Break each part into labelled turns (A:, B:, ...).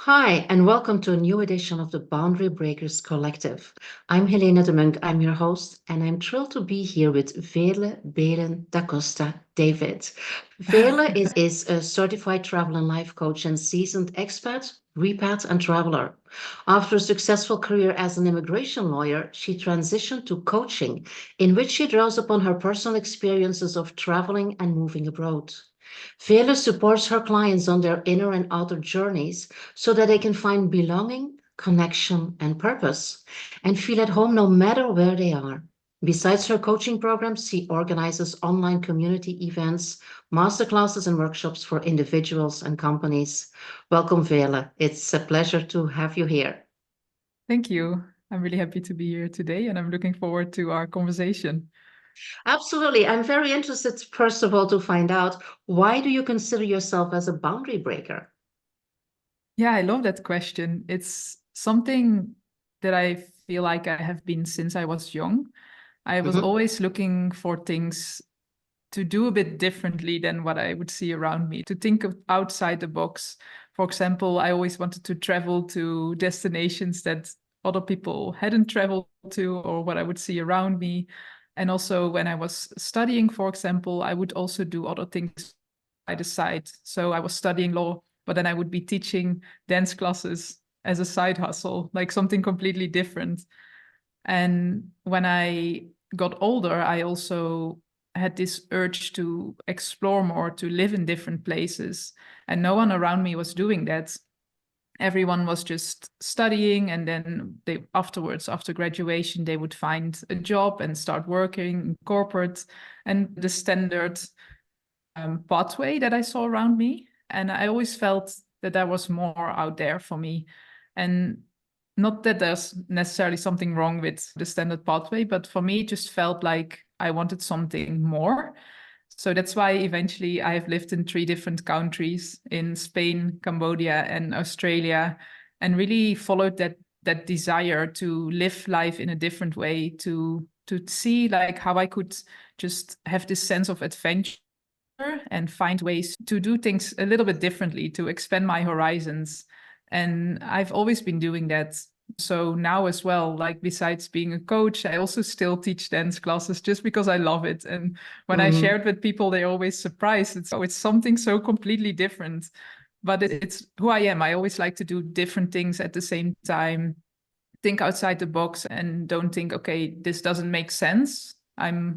A: Hi, and welcome to a new edition of the Boundary Breakers Collective. I'm Helena de Munk, I'm your host, and I'm thrilled to be here with Veerle, Beelen, da Costa, David. Veerle is a certified travel and life coach and seasoned expat, repat, and traveler. After a successful career as an immigration lawyer, she transitioned to coaching, in which she draws upon her personal experiences of traveling and moving abroad. Veerle supports her clients on their inner and outer journeys so that they can find belonging, connection, and purpose, and feel at home no matter where they are. Besides her coaching programs, she organizes online community events, masterclasses, and workshops for individuals and companies. Welcome, Veerle. It's a pleasure to have you here.
B: Thank you. I'm really happy to be here today, and I'm looking forward to our conversation.
A: Absolutely. I'm very interested, first of all, to find out why do you consider yourself as a boundary breaker?
B: Yeah, I love that question. It's something that I feel like I have been since I was young. I was
A: Mhm.
B: always looking for things to do a bit differently than what I would see around me, to think of outside the box. For example, I always wanted to travel to destinations that other people hadn't traveled to or what I would see around me. And also, when I was studying, for example, I would also do other things by the side. So I was studying law, but then I would be teaching dance classes as a side hustle, like something completely different. And when I got older, I also had this urge to explore more, to live in different places. And no one around me was doing that. Everyone was just studying, and then they afterwards, after graduation, they would find a job and start working in corporate, and the standard pathway that I saw around me. And I always felt that there was more out there for me. And not that there's necessarily something wrong with the standard pathway, but for me, it just felt like I wanted something more. So that's why eventually I have lived in 3 different countries, in Spain, Cambodia, and Australia, and really followed that desire to live life in a different way, to see like how I could just have this sense of adventure and find ways to do things a little bit differently, to expand my horizons. And I've always been doing that. So now as well, like besides being a coach, I also still teach dance classes just because I love it. And when I
A: Mm,
B: shared with people, they're always surprised. It's something so completely different, but it's who I am. I always like to do different things at the same time, think outside the box, and don't think, okay, this doesn't make sense. I'm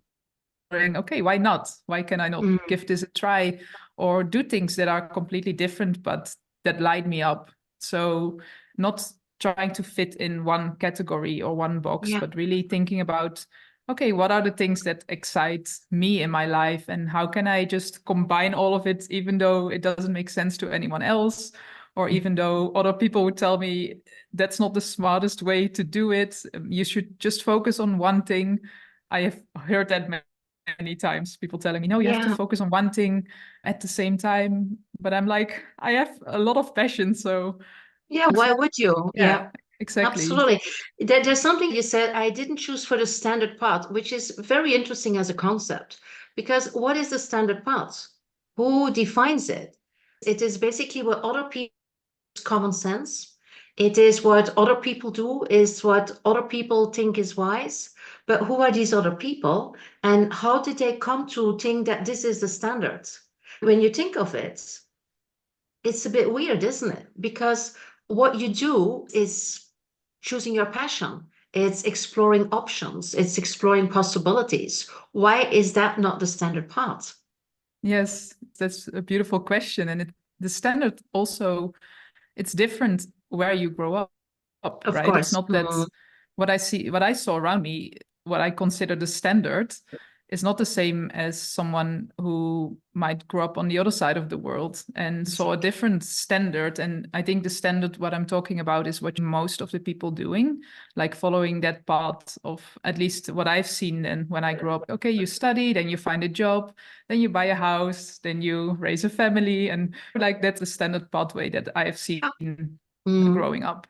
B: okay, why not? Why can I not
A: mm.
B: give this a try or do things that are completely different but that light me up? So, not trying to fit in one category or one box,
A: Yeah.
B: but really thinking about, okay, what are the things that excite me in my life, and how can I just combine all of it, even though it doesn't make sense to anyone else, or even though other people would tell me that's not the smartest way to do it. You should just focus on one thing. I have heard that many times, people telling me, no, you have to
A: Yeah.
B: focus on one thing at the same time. But I'm like, I have a lot of passion. So
A: Yeah, why would you?
B: yeah,
A: Yeah,
B: exactly.
A: absolutely. There's something you said, I didn't choose for the standard path, which is very interesting as a concept. Because what is the standard path? Who defines it? It is basically what other people common sense. It is what other people do, is what other people think is wise. But who are these other people? And how did they come to think that this is the standard? When you think of it, it's a bit weird, isn't it? Because what you do is choosing your passion. It's exploring options. It's exploring possibilities. Why is that not the standard path?
B: Yes, that's a beautiful question. And the standard also, it's different where you grow up,
A: Of
B: right? It's
A: course.
B: not that what I saw around me, what I consider the standard, is not the same as someone who might grow up on the other side of the world and saw a different standard. And I think the standard, what I'm talking about, is what most of the people doing, like following that path of at least what I've seen. And when I grew up, okay, you study, then you find a job, then you buy a house, then you raise a family, and like that's the standard pathway that I have seen
A: Yeah. Mm,
B: growing up.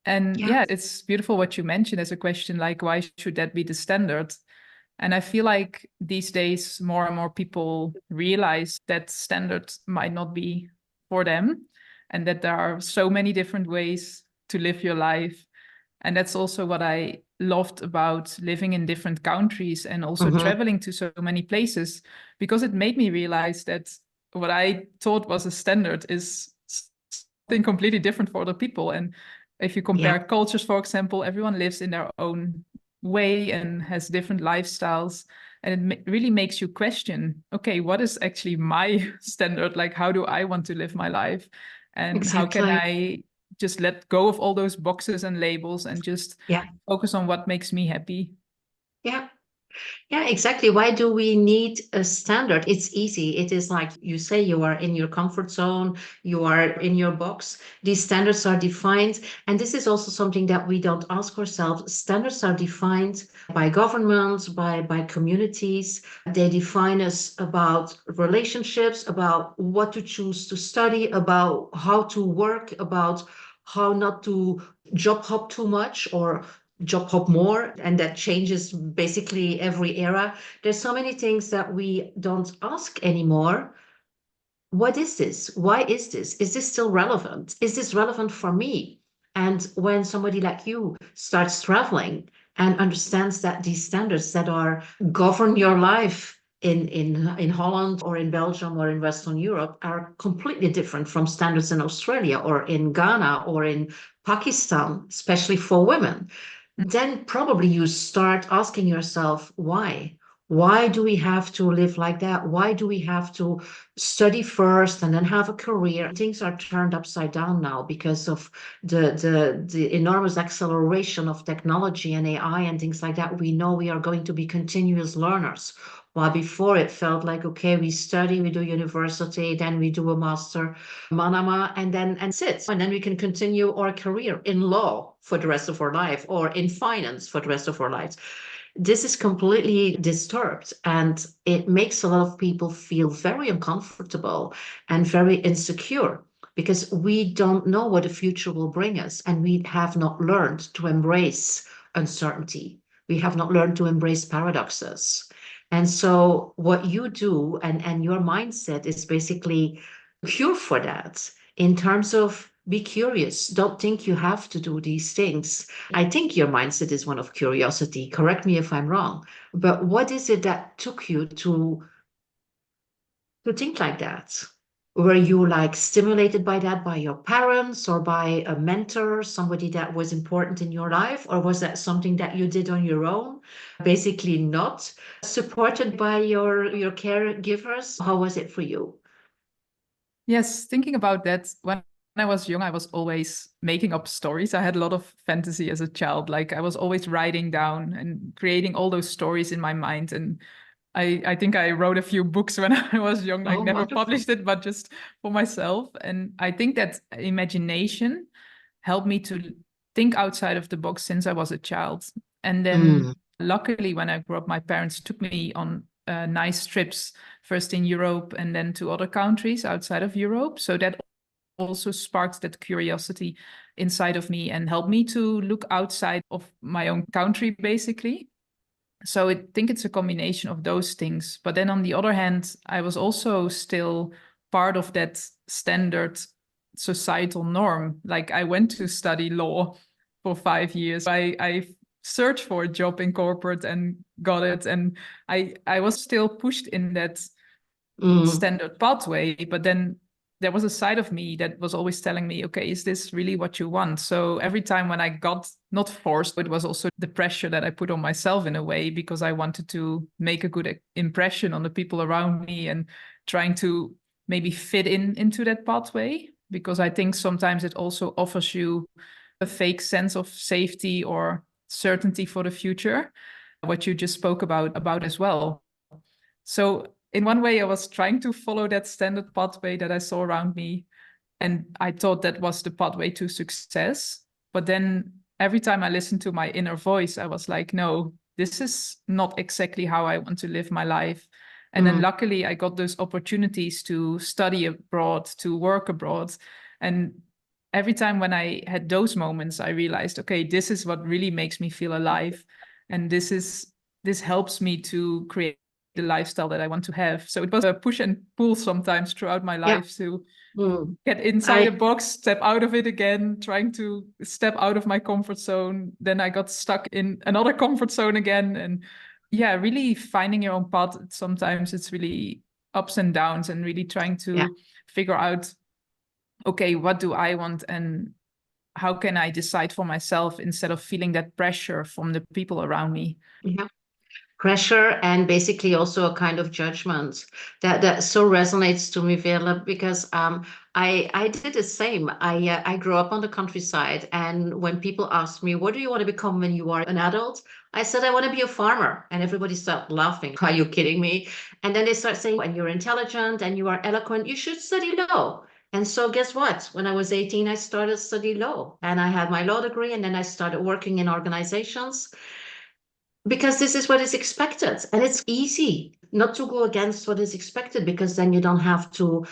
B: And
A: yeah.
B: yeah, it's beautiful what you mentioned as a question, like, why should that be the standard? And I feel like these days, more and more people realize that standard might not be for them. and that there are so many different ways to live your life. And that's also what I loved about living in different countries and also traveling to so many places, because it made me realize that what I thought was a standard is something completely different for other people. And if you compare cultures, for example, everyone lives in their own way and has different lifestyles. And it really makes you question, okay, what is actually my standard? Like, how do I want to live my life? And how can I just let go of all those boxes and labels and just focus on what makes me happy?
A: Yeah, exactly. Why do we need a standard? It's easy. It is like you say, you are in your comfort zone, you are in your box. These standards are defined. And this is also something that we don't ask ourselves. Standards are defined by governments, by communities. They define us about relationships, about what to choose to study, about how to work, about how not to job hop too much or job hop more, and that changes basically every era. There's so many things that we don't ask anymore. What is this? Why is this? Is this still relevant? Is this relevant for me? And when somebody like you starts traveling and understands that these standards that are govern your life in Holland or in Belgium or in Western Europe are completely different from standards in Australia or in Ghana or in Pakistan, especially for women, then probably you start asking yourself, why? Why do we have to live like that? Why do we have to study first and then have a career? Things are turned upside down now because of the enormous acceleration of technology and AI and things like that. We know we are going to be continuous learners. While before it felt like, okay, we study, we do university, then we do a master, manama, and sit. And then we can continue our career in law for the rest of our life or in finance for the rest of our lives. This is completely disturbed, and it makes a lot of people feel very uncomfortable and very insecure because we don't know what the future will bring us, and we have not learned to embrace uncertainty. We have not learned to embrace paradoxes. And so what you do and your mindset is basically cure for that in terms of be curious. Don't think you have to do these things. I think your mindset is one of curiosity. Correct me if I'm wrong. But what is it that took you to think like that? Were you like stimulated by that by your parents or by a mentor, somebody that was important in your life? Or was that something that you did on your own, basically not supported by your caregivers? How was it for you?
B: Yes, thinking about that, when I was young, I was always making up stories. I had a lot of fantasy as a child. Like I was always writing down and creating all those stories in my mind. And I think I wrote a few books when I was young, like
A: Oh,
B: never
A: wonderful.
B: published it, but just for myself. And I think that imagination helped me to think outside of the box since I was a child. And then
A: Mm,
B: luckily, when I grew up, my parents took me on nice trips, first in Europe and then to other countries outside of Europe. So that also sparked that curiosity inside of me and helped me to look outside of my own country, basically. So I think it's a combination of those things. But then on the other hand, I was also still part of that standard societal norm. Like I went to study law for 5 years. I searched for a job in corporate and got it. And I was still pushed in that
A: mm,
B: standard pathway, but then there was a side of me that was always telling me, okay, is this really what you want? So every time when I got not forced, it was also the pressure that I put on myself in a way, because I wanted to make a good impression on the people around me and trying to maybe fit into that pathway, because I think sometimes it also offers you a fake sense of safety or certainty for the future, what you just spoke about as well. So in one way, I was trying to follow that standard pathway that I saw around me. And I thought that was the pathway to success. But then every time I listened to my inner voice, I was like, no, this is not exactly how I want to live my life. And then
A: mm.
B: luckily, I got those opportunities to study abroad, to work abroad. And every time when I had those moments, I realized, okay, this is what really makes me feel alive. And this helps me to create the lifestyle that I want to have. So it was a push and pull sometimes throughout my life to get inside a box, step out of it again, trying to step out of my comfort zone. Then I got stuck in another comfort zone again. And yeah, really finding your own path. Sometimes it's really ups and downs, and really trying to figure out, okay, what do I want and how can I decide for myself instead of feeling that pressure from the people around me.
A: Yeah. Pressure and basically also a kind of judgment that so resonates to me, Veerle, because I did the same. I grew up on the countryside, and when people asked me, what do you want to become when you are an adult? I said, I want to be a farmer. And everybody started laughing. Are you kidding me? And then they start saying, when you're intelligent and you are eloquent, you should study law. And so guess what? When I was 18, I started studying law, and I had my law degree, and then I started working in organizations because this is what is expected, and it's easy not to go against what is expected, because then you don't have to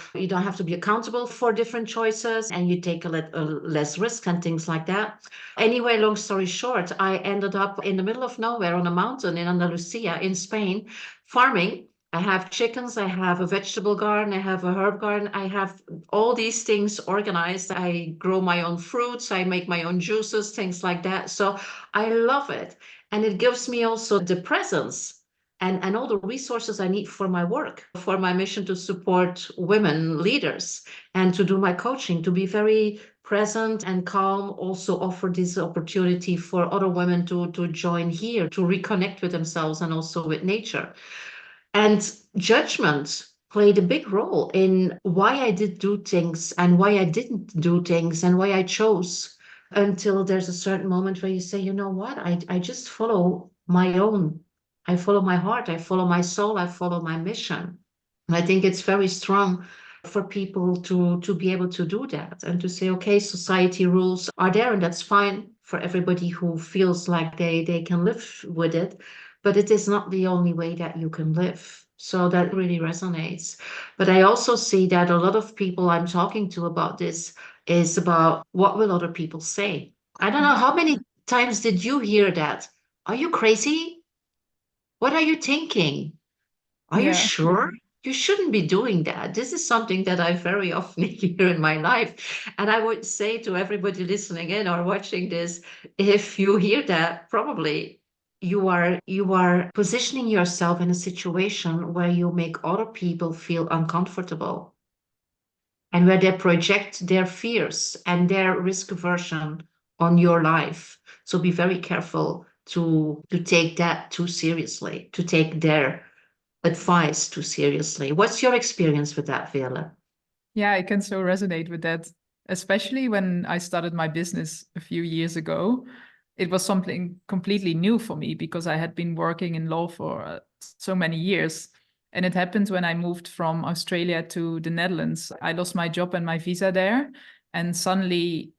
A: be accountable for different choices, and you take a less risk and things like that. Anyway, long story short, I ended up in the middle of nowhere on a mountain in Andalusia in Spain, farming. I have chickens, I have a vegetable garden, I have a herb garden, I have all these things organized. I grow my own fruits, I make my own juices, things like that. So I love it. And it gives me also the presence and all the resources I need for my work, for my mission to support women leaders and to do my coaching, to be very present and calm, also offer this opportunity for other women to join here, to reconnect with themselves and also with nature. And judgment played a big role in why I did do things and why I didn't do things and why I chose, until there's a certain moment where you say, you know what, I just follow my own, I follow my heart, I follow my soul, I follow my mission. And I think it's very strong for people to be able to do that and to say, okay, society rules are there, and that's fine for everybody who feels like they can live with it, but it is not the only way that you can live. So that really resonates. But I also see that a lot of people I'm talking to about this is about, what will other people say? I don't know, how many times did you hear that? Are you crazy? What are you thinking? Are you
B: Yeah.
A: sure? You shouldn't be doing that. This is something that I very often hear in my life. And I would say to everybody listening in or watching this, if you hear that, probably you are positioning yourself in a situation where you make other people feel uncomfortable, and where they project their fears and their risk aversion on your life. So be very careful to take that too seriously, to take their advice too seriously. What's your experience with that, Veerle?
B: Yeah, I can so resonate with that, especially when I started my business a few years ago. It was something completely new for me because I had been working in law for so many years. And it happened when I moved from Australia to the Netherlands. I lost my job and my visa there. And suddenly,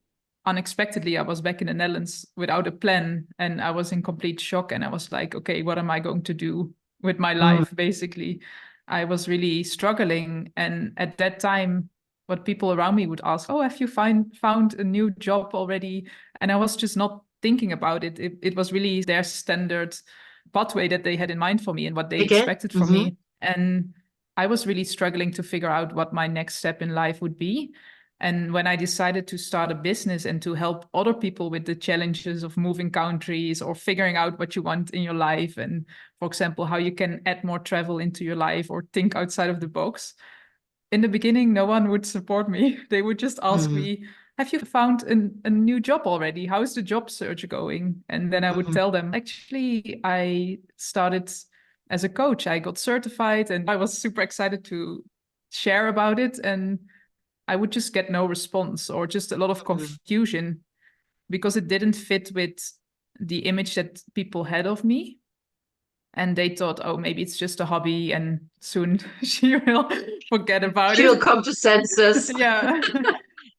B: unexpectedly, I was back in the Netherlands without a plan. And I was in complete shock. And I was like, okay, what am I going to do with my
A: Mm,
B: life, basically? I was really struggling. And at that time, what people around me would ask, oh, have you found a new job already? And I was just not thinking about it. It was really their standard pathway that they had in mind for me and what they
A: again?
B: expected from me. And I was really struggling to figure out what my next step in life would be. And when I decided to start a business and to help other people with the challenges of moving countries or figuring out what you want in your life, and for example, how you can add more travel into your life or think outside of the box, in the beginning, no one would support me. They would just ask
A: Mm,
B: me, have you found a new job already? How is the job search going? And then I would
A: mm,
B: tell them, actually, I started as a coach. I got certified and I was super excited to share about it. And I would just get no response or just a lot of
A: mm.
B: confusion because it didn't fit with the image that people had of me. And they thought, oh, maybe it's just a hobby and soon she will forget about
A: She will
B: it.
A: come to senses.
B: Yeah.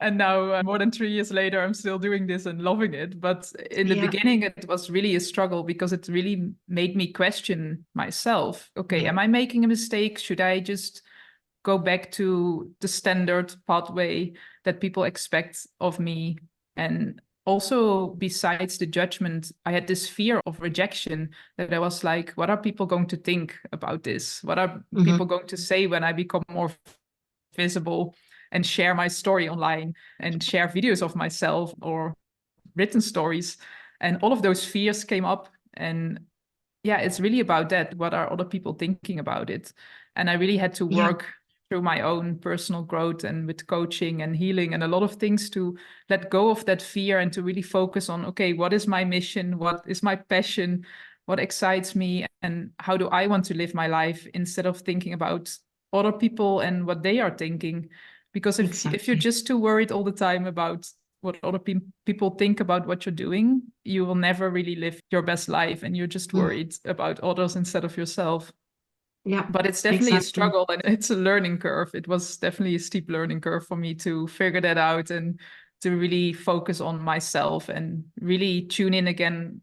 B: And now, more than 3 years later, I'm still doing this and loving it. But in the
A: Yeah.
B: beginning, it was really a struggle because it really made me question myself. Okay,
A: Yeah.
B: am I making a mistake? Should I just go back to the standard pathway that people expect of me? And also, besides the judgment, I had this fear of rejection, that I was like, what are people going to think about this? What are people going to say when I become more visible and share my story online and share videos of myself or written stories? And all of those fears came up. And yeah, it's really about that. What are other people thinking about it? And I really had to work through my own personal growth and with coaching and healing and a lot of things to let go of that fear and to really focus on, okay, what is my mission? What is my passion? What excites me? And how do I want to live my life, instead of thinking about other people and what they are thinking? Because if you're just too worried all the time about what other people think about what you're doing, you will never really live your best life, and you're just worried about others instead of yourself.
A: Yeah,
B: but it's definitely a struggle, and it's a learning curve. It was definitely a steep learning curve for me to figure that out and to really focus on myself and really tune in again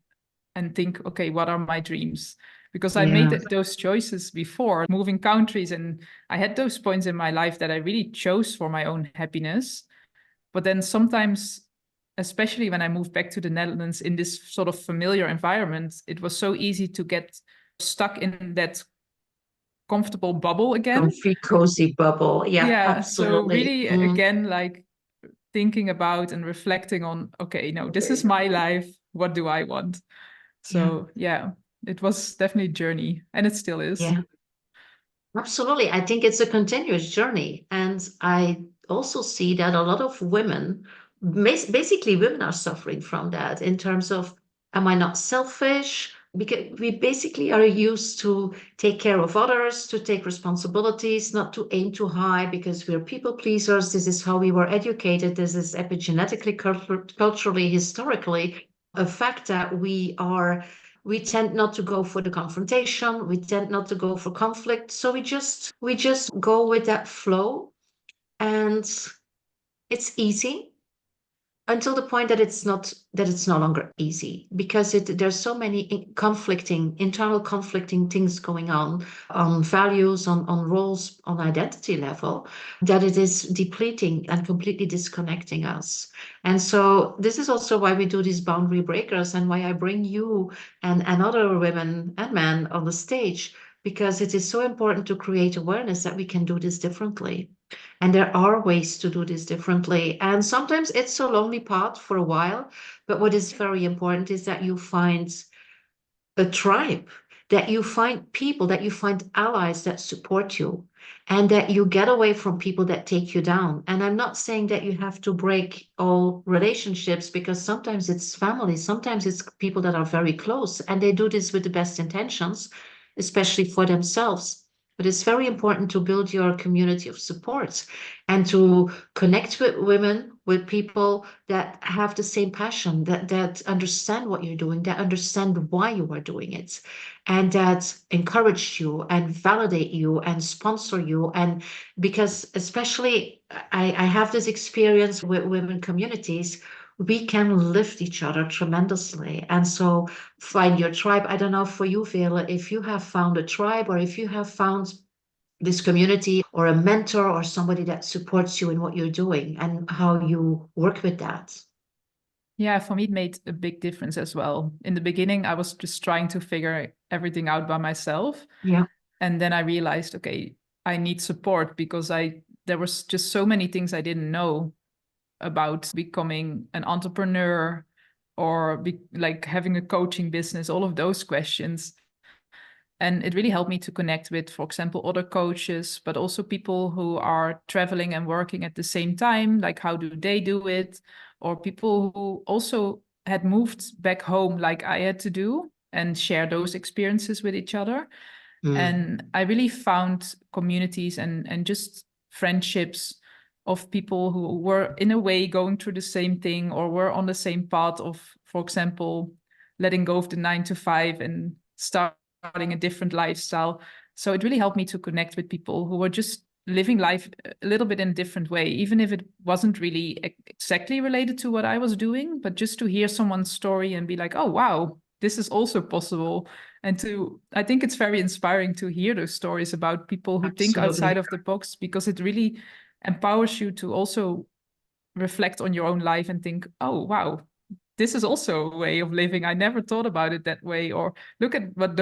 B: and think, okay, what are my dreams? Because I made those choices before, moving countries, and I had those points in my life that I really chose for my own happiness. But then sometimes, especially when I moved back to the Netherlands in this sort of familiar environment, it was so easy to get stuck in that comfortable bubble again.
A: Comfy, cozy bubble. Yeah,
B: So
A: absolutely.
B: really, again, like thinking about and reflecting on, okay, no, this is my life. What do I want? So yeah, it was definitely a journey, and it still is.
A: Yeah, absolutely. I think it's a continuous journey. And I also see that a lot of women, basically women are suffering from that in terms of, am I not selfish? Because we basically are used to take care of others, to take responsibilities, not to aim too high because we're people pleasers. This is how we were educated. This is epigenetically, culturally, historically, a fact that we tend not to go for the confrontation. We tend not to go for conflict. So we just go with that flow, and it's easy until the point that it's no longer easy because there's so many internal conflicting things going on values, on roles, on identity level, that it is depleting and completely disconnecting us. And so this is also why we do these boundary breakers, and why I bring you and other women and men on the stage, because it is so important to create awareness that we can do this differently. And there are ways to do this differently. And sometimes it's a lonely path for a while. But what is very important is that you find a tribe, that you find people, that you find allies that support you, and that you get away from people that take you down. And I'm not saying that you have to break all relationships, because sometimes it's family, sometimes it's people that are very close, and they do this with the best intentions, especially for themselves. But it's very important to build your community of support and to connect with women, with people that have the same passion, that understand what you're doing, that understand why you are doing it, and that encourage you and validate you and sponsor you. And because especially I have this experience with women communities, we can lift each other tremendously. And so find your tribe. I don't know for you, Veerle, if you have found a tribe, or if you have found this community or a mentor or somebody that supports you in what you're doing, and how you work with that.
B: Yeah, for me, it made a big difference as well. In the beginning, I was just trying to figure everything out by myself.
A: Yeah.
B: And then I realized, okay, I need support, because there was just so many things I didn't know about becoming an entrepreneur, or like having a coaching business, all of those questions. And it really helped me to connect with, for example, other coaches, but also people who are traveling and working at the same time. Like, how do they do it? Or people who also had moved back home, like I had to do, and share those experiences with each other. And I really found communities and just friendships of people who were in a way going through the same thing, or were on the same path of, for example, letting go of the 9 to 5 and starting a different lifestyle. So it really helped me to connect with people who were just living life a little bit in a different way, even if it wasn't really exactly related to what I was doing, but just to hear someone's story and be like, oh, wow, this is also possible. And I think it's very inspiring to hear those stories about people who think outside of the box, because it really empowers you to also reflect on your own life and think, oh, wow, this is also a way of living. I never thought about it that way. Or look at what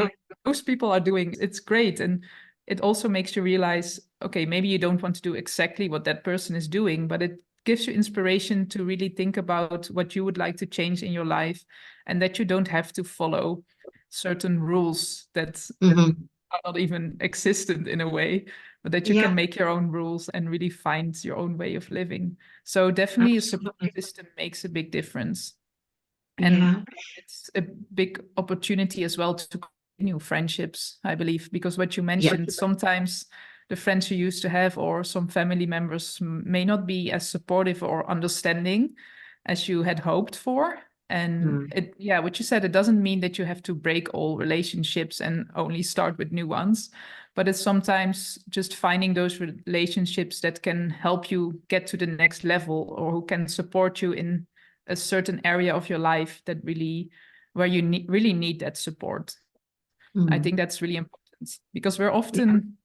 B: those people are doing. It's great. And it also makes you realize, okay, maybe you don't want to do exactly what that person is doing, but it gives you inspiration to really think about what you would like to change in your life, and that you don't have to follow certain rules that are not even existent in a way, but that you can make your own rules and really find your own way of living. So definitely a support system makes a big difference. And it's a big opportunity as well to continue friendships, I believe, because what you mentioned, sometimes the friends you used to have or some family members may not be as supportive or understanding as you had hoped for. And what you said, it doesn't mean that you have to break all relationships and only start with new ones, but it's sometimes just finding those relationships that can help you get to the next level, or who can support you in a certain area of your life that really, where you really need that support. I think that's really important, because we often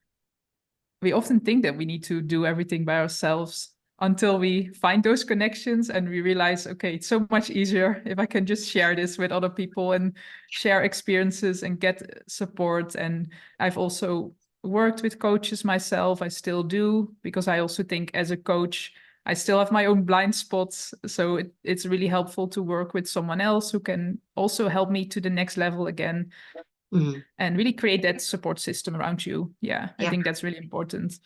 B: think that we need to do everything by ourselves until we find those connections and we realize, okay, it's so much easier if I can just share this with other people and share experiences and get support. And I've also worked with coaches myself. I still do, because I also think as a coach, I still have my own blind spots. So it's really helpful to work with someone else who can also help me to the next level again, and really create that support system around you. I think that's really important.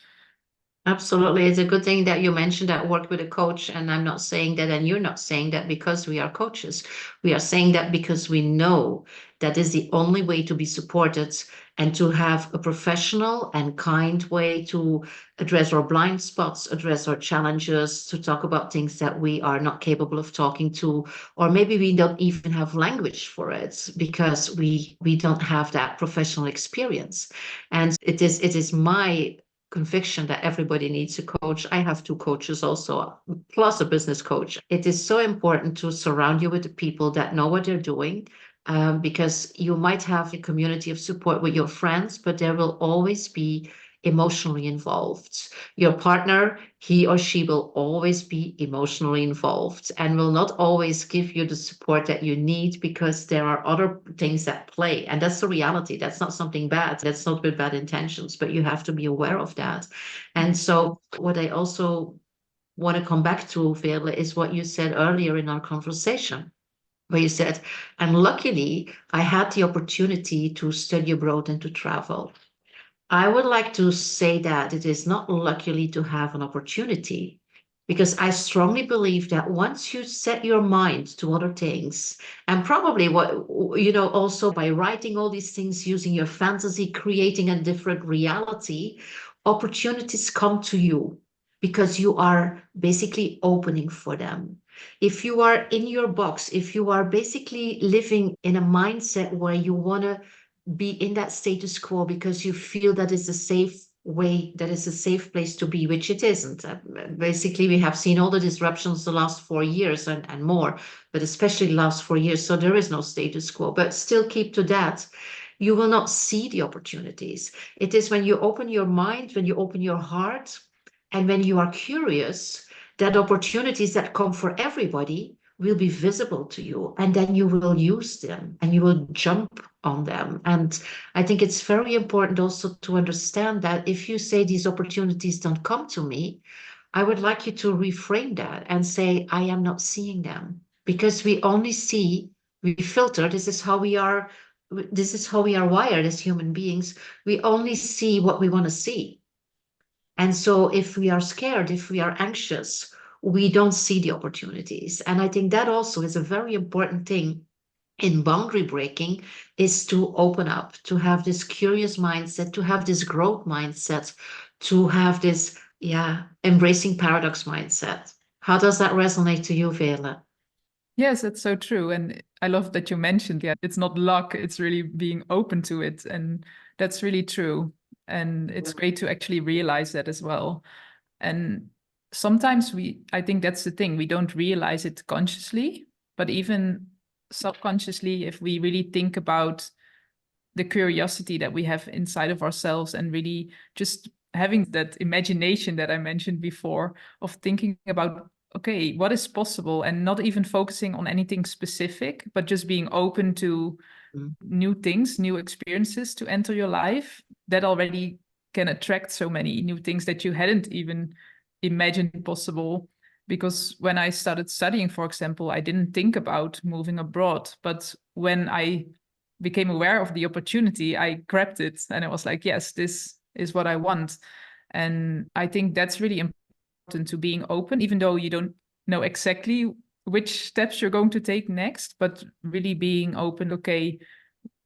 A: Absolutely. It's a good thing that you mentioned that work with a coach. And I'm not saying that, and you're not saying that because we are coaches. We are saying that because we know that is the only way to be supported and to have a professional and kind way to address our blind spots, address our challenges, to talk about things that we are not capable of talking to, or maybe we don't even have language for it because we don't have that professional experience. And it is my conviction that everybody needs a coach. I have two coaches also, plus a business coach. It is so important to surround you with the people that know what they're doing, because you might have a community of support with your friends, but there will always be emotionally involved. Your partner, he or she will always be emotionally involved and will not always give you the support that you need, because there are other things at play. And that's the reality. That's not something bad. That's not with bad intentions, but you have to be aware of that. And so what I also want to come back to, Veerle, is what you said earlier in our conversation, where you said, and luckily I had the opportunity to study abroad and to travel. I would like to say that it is not luckily to have an opportunity, because I strongly believe that once you set your mind to other things, and probably also by writing all these things, using your fantasy, creating a different reality, opportunities come to you because you are basically opening for them. If you are in your box, if you are basically living in a mindset where you want to be in that status quo because you feel that is a safe way, that is a safe place to be, which it isn't. Basically, we have seen all the disruptions the last 4 years and more, but especially the last 4 years. So there is no status quo, but still keep to that. You will not see the opportunities. It is when you open your mind, when you open your heart, and when you are curious, that opportunities that come for everybody will be visible to you, and then you will use them and you will jump on them. And I think it's very important also to understand that if you say these opportunities don't come to me, I would like you to reframe that and say, I am not seeing them, because we only see, we filter. This is how we are. This is how we are wired as human beings. We only see what we want to see. And so if we are scared, if we are anxious, we don't see the opportunities. And I think that also is a very important thing in boundary breaking, is to open up, to have this curious mindset, to have this growth mindset, to have this, embracing paradox mindset. How does that resonate to you, Veerle?
B: Yes, that's so true. And I love that you mentioned, it's not luck, it's really being open to it. And that's really true. And it's great to actually realize that as well. And sometimes I think that's the thing, we don't realize it consciously, but even subconsciously, if we really think about the curiosity that we have inside of ourselves and really just having that imagination that I mentioned before, of thinking about, okay, what is possible, and not even focusing on anything specific, but just being open to new things, new experiences to enter your life, that already can attract so many new things that you hadn't even imagined possible. Because when I started studying, for example, I didn't think about moving abroad, but when I became aware of the opportunity, I grabbed it and I was like, yes, this is what I want. And I think that's really important, to being open, even though you don't know exactly which steps you're going to take next, but really being open. Okay,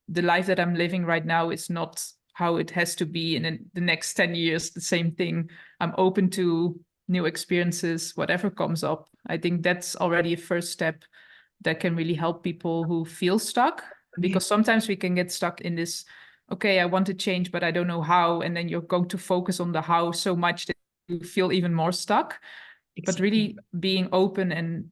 B: the life that I'm living right now is not how it has to be in the next 10 years, the same thing. I'm open to new experiences, whatever comes up. I think that's already a first step that can really help people who feel stuck, because sometimes we can get stuck in this, okay, I want to change, but I don't know how. And then you're going to focus on the how so much that you feel even more stuck. But really being open, and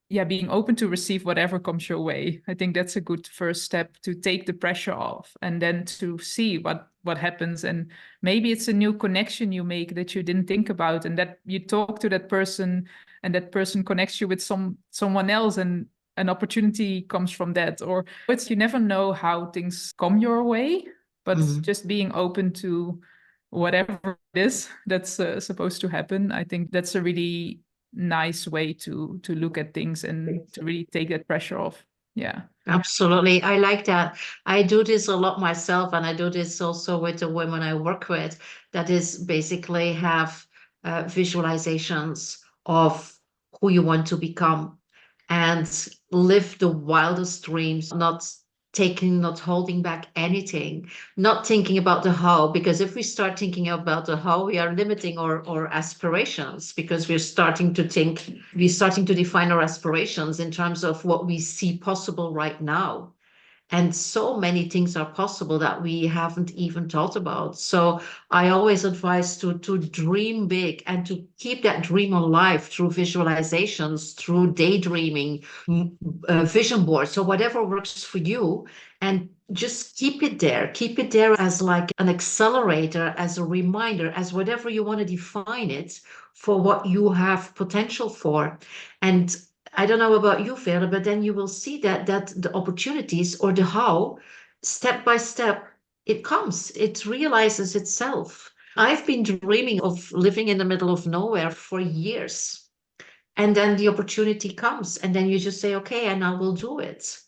B: being open to receive whatever comes your way. I think that's a good first step to take the pressure off, and then to see what happens. And maybe it's a new connection you make that you didn't think about, and that you talk to that person and that person connects you with someone else, and an opportunity comes from that. Or you never know how things come your way, but just being open to whatever it is that's supposed to happen. I think that's a really nice way to look at things and to really take that pressure off. Yeah.
A: Absolutely. I like that. I do this a lot myself, and I do this also with the women I work with. That is basically have visualizations of who you want to become and live the wildest dreams, not holding back anything, not thinking about the how, because if we start thinking about the how, we are limiting our aspirations, because we're starting to define our aspirations in terms of what we see possible right now. And so many things are possible that we haven't even thought about. So I always advise to dream big and to keep that dream alive through visualizations, through daydreaming, vision boards, so whatever works for you. And just keep it there. Keep it there as like an accelerator, as a reminder, as whatever you want to define it, for what you have potential for. And I don't know about you, Veerle, but then you will see that the opportunities, or the how, step by step, it comes, it realizes itself. I've been dreaming of living in the middle of nowhere for years. And then the opportunity comes, and then you just say, okay, and I will do it.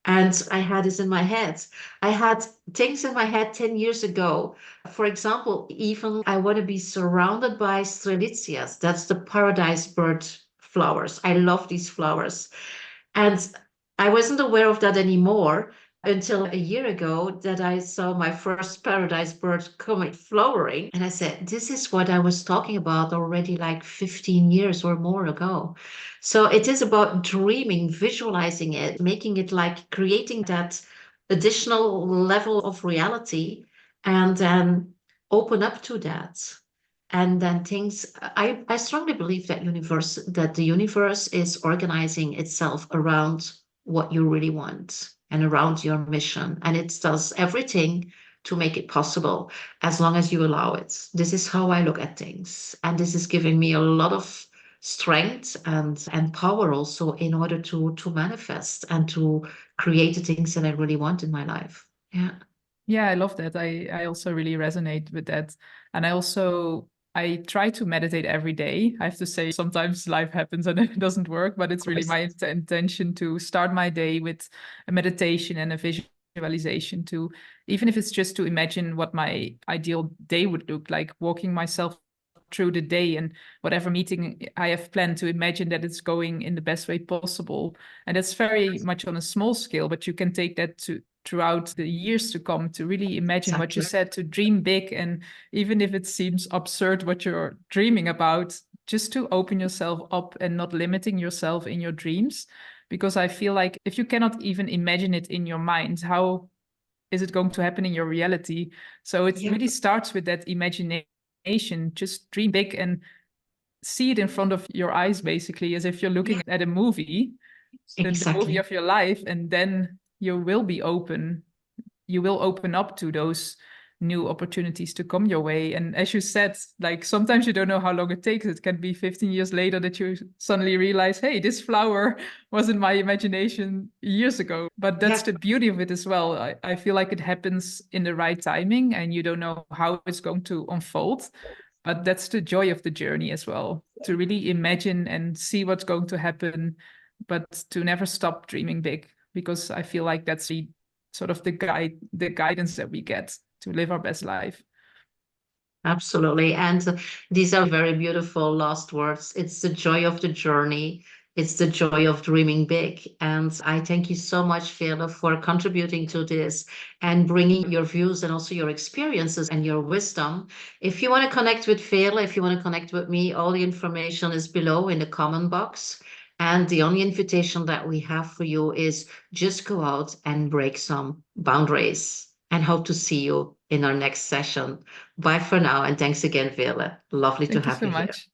A: And I had this in my head. I had things in my head 10 years ago. For example, even I want to be surrounded by strelitzias. That's the paradise bird flowers. I love these flowers. And I wasn't aware of that anymore until a year ago, that I saw my first paradise bird coming flowering. And I said, this is what I was talking about already like 15 years or more ago. So it is about dreaming, visualizing it, making it like creating that additional level of reality, and then open up to that. And then I strongly believe that the universe is organizing itself around what you really want and around your mission. And it does everything to make it possible, as long as you allow it. This is how I look at things. And this is giving me a lot of strength and power also, in order to manifest and to create the things that I really want in my life. Yeah.
B: Yeah, I love that. I also really resonate with that. And I try to meditate every day. I have to say, sometimes life happens and it doesn't work, but it's really my intention to start my day with a meditation and a visualization, to, even if it's just to imagine what my ideal day would look like, walking myself through the day, and whatever meeting I have planned, to imagine that it's going in the best way possible. And that's very much on a small scale, but you can take that to throughout the years to come, to really imagine what you said, to dream big. And even if it seems absurd what you're dreaming about, just to open yourself up and not limiting yourself in your dreams. Because I feel like if you cannot even imagine it in your mind, how is it going to happen in your reality? So it really starts with that imagination. Just dream big and see it in front of your eyes, basically, as if you're looking at a movie, the movie of your life. And then you will be open. You will open up to those new opportunities to come your way. And as you said, like sometimes you don't know how long it takes. It can be 15 years later that you suddenly realize, hey, this flower was in my imagination years ago. But that's the beauty of it as well. I feel like it happens in the right timing and you don't know how it's going to unfold. But that's the joy of the journey as well, to really imagine and see what's going to happen, but to never stop dreaming big, because I feel like that's the sort of the guidance that we get to live our best life.
A: Absolutely. And these are very beautiful last words. It's the joy of the journey. It's the joy of dreaming big. And I thank you so much, Veerle, for contributing to this and bringing your views and also your experiences and your wisdom. If you want to connect with Veerle, if you want to connect with me, all the information is below in the comment box. And the only invitation that we have for you is just go out and break some boundaries, and hope to see you in our next session. Bye for now, and thanks again, Veerle. Lovely to
B: Thank you
A: have
B: so
A: you here.
B: much.